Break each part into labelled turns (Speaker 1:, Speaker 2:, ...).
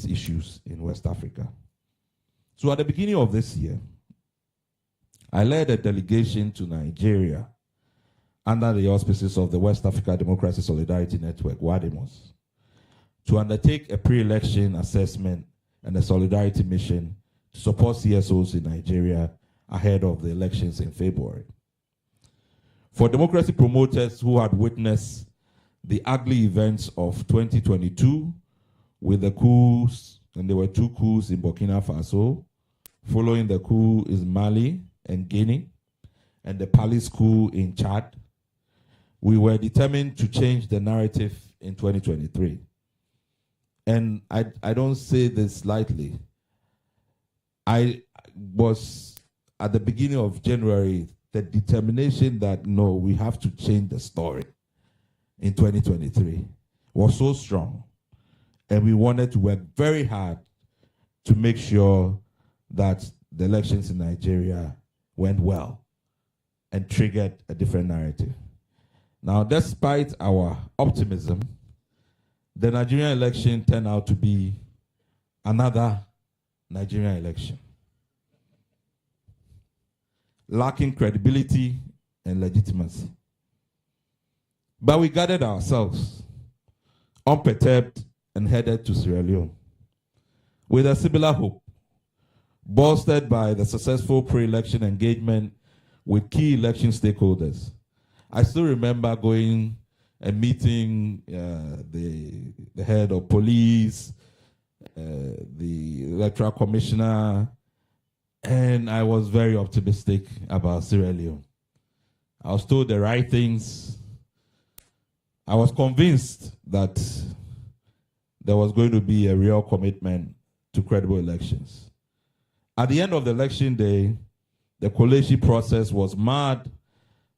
Speaker 1: rights issues in West Africa. So at the beginning of this year, I led a delegation to Nigeria under the auspices of the West Africa Democracy Solidarity Network, WADEMOS, to undertake a pre-election assessment and a solidarity mission to support CSOs in Nigeria ahead of the elections in February. For democracy promoters who had witnessed the ugly events of 2022 with the coups, and there were 2 coups in Burkina Faso, following the coup in Mali and Guinea, and the palace coup in Chad, we were determined to change the narrative in 2023. And I don't say this lightly. I was, at the beginning of January, the determination that, no, we have to change the story in 2023 was so strong. And we wanted to work very hard to make sure that the elections in Nigeria went well and triggered a different narrative. Now, despite our optimism, the Nigerian election turned out to be another Nigerian election, lacking credibility and legitimacy. But we gathered ourselves, unperturbed, and headed to Sierra Leone with a similar hope, bolstered by the successful pre-election engagement with key election stakeholders. I still remember going and meeting the head of police, the electoral commissioner, and I was very optimistic about Sierra Leone. I was told the right things. I was convinced that there was going to be a real commitment to credible elections. At the end of the election day, the collation process was marred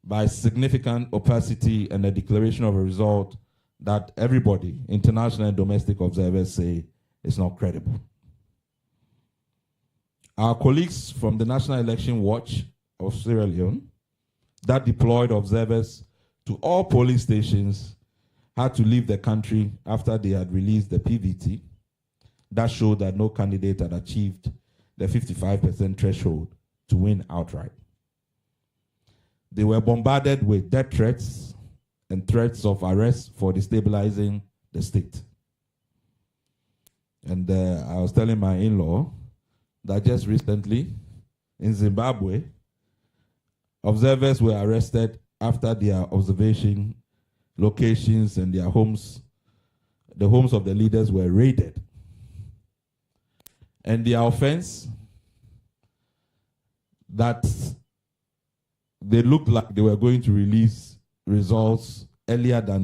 Speaker 1: by significant opacity and a declaration of a result that everybody, international and domestic observers, say is not credible. Our colleagues from the National Election Watch of Sierra Leone, that deployed observers to all polling stations, had to leave the country after they had released the PVT that showed that no candidate had achieved the 55% threshold to win outright. They were bombarded with death threats and threats of arrest for destabilizing the state. And I was telling my in-law that just recently in Zimbabwe, observers were arrested after their observation locations and their homes, the homes of the leaders, were raided. And their offense, that they looked like they were going to release results earlier than